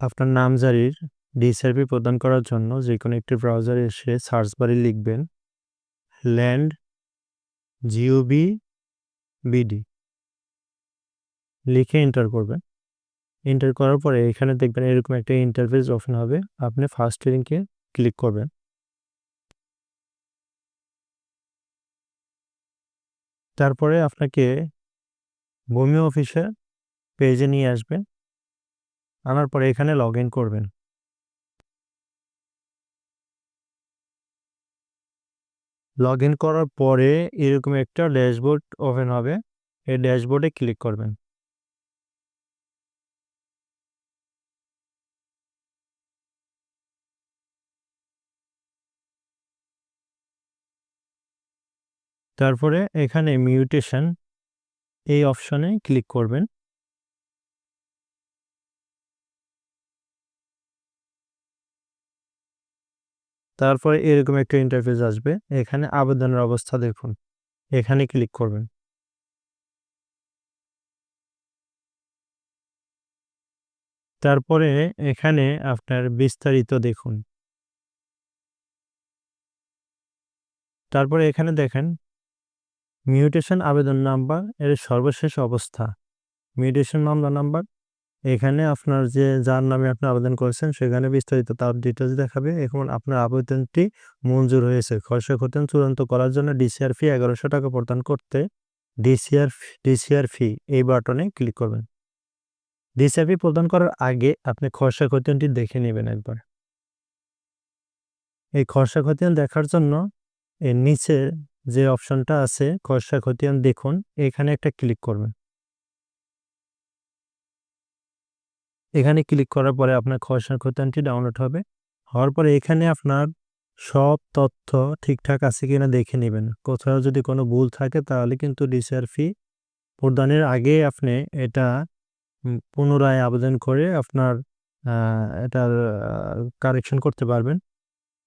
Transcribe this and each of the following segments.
আপনার নামজারির ডিসআরপি প্রদান করার জন্য যেকোনো একটি ব্রাউজারে এসে সার্চ বারে লিখবেন ল্যান্ড জিওবি লিখে এন্টার করবেন। এন্টার করার পরে এখানে দেখবেন এরকম একটা ইন্টারফেস ওপেন হবে। আপনি ফার্স্ট লিংকে ক্লিক করবেন। তারপরে আপনাকে ভূমি অফিসের পেজে নিয়ে আসবে। আনার পরে এখানে লগইন করবেন। লগইন করার পরে এরকম একটা ড্যাশবোর্ড ওপেন হবে। এই ড্যাশবোর্ডে ক্লিক করবেন। তারপরে এখানে মিউটেশন এই অপশনে ক্লিক করবেন। তারপরে এরকম একটা ইন্টারফেস আসবে। এখানে আবেদনের অবস্থা দেখুন। এখানে ক্লিক করবেন। তারপরে এখানে আপনার বিস্তারিত দেখুন। তারপরে এখানে দেখেন মিউটেশন আবেদন নাম্বার এর সর্বশেষ অবস্থা। মিউটেশন মামলা নাম্বার এখানে আপনার যার নামে আপনি আবেদন করেছেন সেখানে বিস্তারিত তার ডিটেইলস দেখাবে। এখন আপনার আবেদনটি মঞ্জুর হয়েছে। খসড়া খতিয়ান চূড়ান্ত করার জন্য ডিসিআর ফি ৳১১০০ প্রদান করতে ডিসিআর ফি এই বাটনে ক্লিক করবেন। ডিসিআর ফি প্রদান করার আগে আপনি খসড়া খতিয়ানটি দেখে নেবেন একবার। এই খসড়া খতিয়ান দেখার জন্য এর নিচে যে অপশনটা আছে খসড়া খতিয়ান দেখুন, এখানে একটা ক্লিক করবেন। এখানে ক্লিক করার পরে আপনার খসড়া খতিয়ানটি ডাউনলোড হবে। হওয়ার পরে এখানে আপনার সব তথ্য ঠিকঠাক আছে কিনা দেখে নেবেন। কোথাও যদি কোনো ভুল থাকে তাহলে কিন্তু ডিসিআর ফি প্রদানের আগে আপনি এটা পুনরায় আবেদন করে আপনার এটার কারেকশন করতে পারবেন।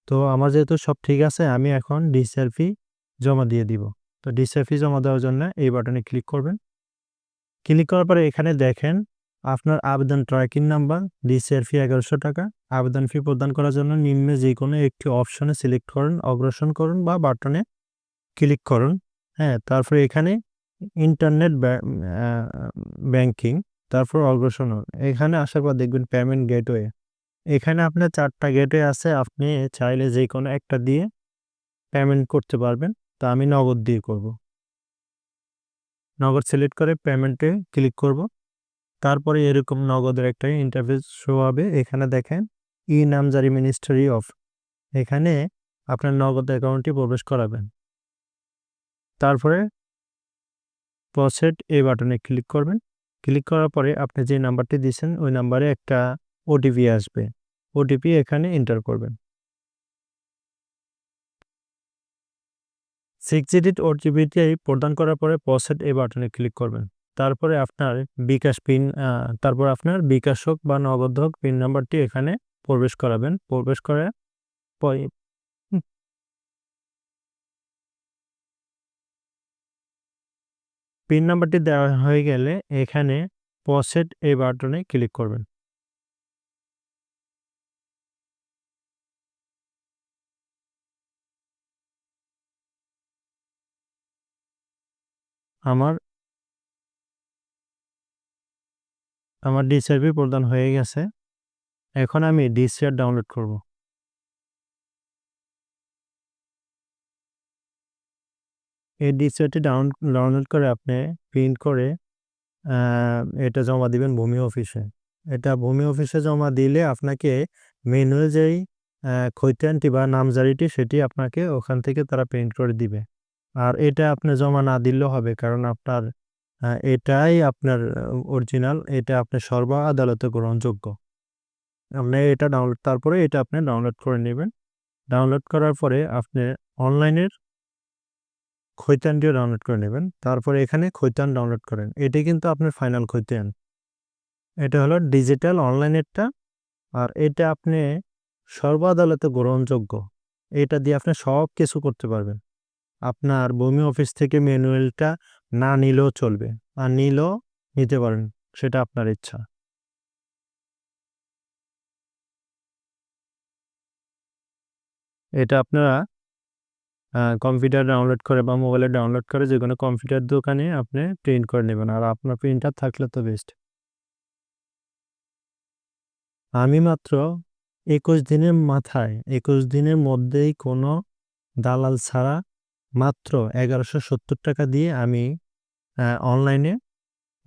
তো আমার যেহেতু সব ঠিক আছে আমি এখন ডিসিআর ফি জমা দিয়ে দিব। তো ডিসিআর ফি জমা দেওয়ার জন্য এই বাটনে ক্লিক করবেন। ক্লিক করার পরে এখানে দেখেন আপনার আবেদন ট্র্যাকিং নাম্বার ডিসিআর ফি ৳১১০০। আবেদন ফি প্রদান করার জন্য নিম্নে যেকোনো একটি অপশনে সিলেক্ট করুন, অগ্রসর করুন বা বাটনে ক্লিক করুন। হ্যাঁ, তারপরে এখানে ইন্টারনেট ব্যাংকিং তারপর অগ্রসর হন। এখানে আসার পর দেখবেন পেমেন্ট গেটওয়ে। এখানে আপনার ৪ টা গেটওয়ে আছে। আপনি চাইলে যেকোনো একটা দিয়ে পেমেন্ট করতে পারবেন। তো আমি নগদ দিয়ে করব। নগদ সিলেক্ট করে পেমেন্টে ক্লিক করব। তারপরে এরকম নগদের একটা ইন্টারফেস শো হবে। এখানে দেখেন নামজারি মিনিস্ট্রি অফ। এখানে আপনার নগদ অ্যাকাউন্টটি প্রবেশ করাবেন। তারপরে প্রসিড এই বাটনে ক্লিক করবেন। ক্লিক করার পরে আপনি যে নাম্বারটি দিয়েছেন ওই নাম্বারে একটা ওটিপি আসবে। ওটিপি এখানে এন্টার করবেন। 6 ডিজিট ওটিপিটি প্রদান করার পরে প্রসিড এই বাটনে ক্লিক করবেন। তারপরে আপনার বিকাশ পিন তারপর আপনার বিকাশ হোক বা নগদ হোক পিন নাম্বারটি এখানে প্রবেশ করাবেন। প্রবেশ করে পরে পিন নাম্বারটি দেওয়া হয়ে গেলে এখানে প্রসিড এই বাটনে ক্লিক করবেন। আমার আমার ডিসআরপি প্রদান হয়ে গেছে। এখন আমি ডিসিআর ডাউনলোড করব। এই ডিসিআরটি ডাউনলোড করে আপনি প্রিন্ট করে আ এটা জমা দিবেন ভূমি অফিসে। এটা ভূমি অফিসে জমা দিলে আপনাকে ম্যানুয়াল যেই খতিয়ানটি বা নামজারিটি সেটি আপনাকে ওখান থেকে তারা প্রিন্ট করে দিবে। আর এটা আপনি জমা না দিলেও হবে। কারণ আপনার এটাই আপনার অরিজিনাল। এটা আপনার সর্ব আদালতে গ্রহণযোগ্য। আপনি এটা তারপরে এটা আপনি ডাউনলোড করে নিবেন। ডাউনলোড করার পরে আপনি অনলাইনের খতিয়ানটিও ডাউনলোড করে নেবেন। তারপরে এখানে খতিয়ান ডাউনলোড করেন। এটি কিন্তু আপনার ফাইনাল খতিয়ান। এটা হলো ডিজিটাল অনলাইনেরটা। আর এটা আপনি সর্ব আদালতে গ্রহণযোগ্য। এটা দিয়ে আপনি সবকিছু করতে পারবেন। আপনার ভূমি অফিস থেকে ম্যানুয়ালটা না নিলেও চলবে। আর নিলেও নিতে পারেন। সেটা আপনার ইচ্ছা। এটা আপনারা কম্পিউটার ডাউনলোড করে বা মোবাইলে ডাউনলোড করে যেকোনো কম্পিউটার দোকানে আপনি প্রিন্ট করে নেবেন। আর আপনার প্রিন্টার থাকলে তো বেস্ট। আমি মাত্র ২১ দিনের মাথায় ২১ দিনের মধ্যেই কোনো দালাল ছাড়া মাত্র ৳১১৭০ দিয়ে আমি অনলাইনে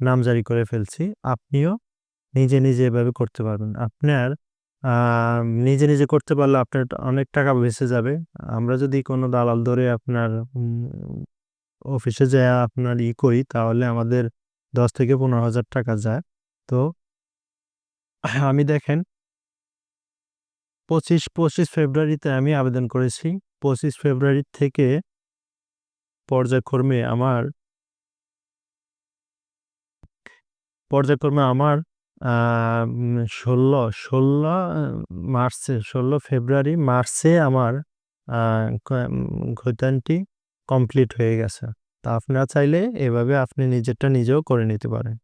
নামজারি করে ফেলছি। আপনিও নিজে এভাবে করতে পারবেন। আপনার আ নিজে করতে পারলে আপনার অনেক টাকা বেঁচে যাবে। আমরা যদি কোনো দালাল ধরে আপনার অফিসে যায়া আপনার করি তাহলে আমাদের ১০ থেকে ৳১৫,০০০ যায়। তো আমি দেখেন ২৫ ফেব্রুয়ারিতে আমি আবেদন করেছি। ২৫ ফেব্রুয়ারি থেকে পর্যায়ক্রমে আমার পর্যায়ক্রমে আমার আ উম ১৬ ফেব্রুয়ারি, মার্চে আমার আ ক খতিয়ানটি কমপ্লিট হয়ে গেছে। তা আপনারা চাইলে এভাবে আপনি নিজেরটা নিজেও করে নিতে পারেন।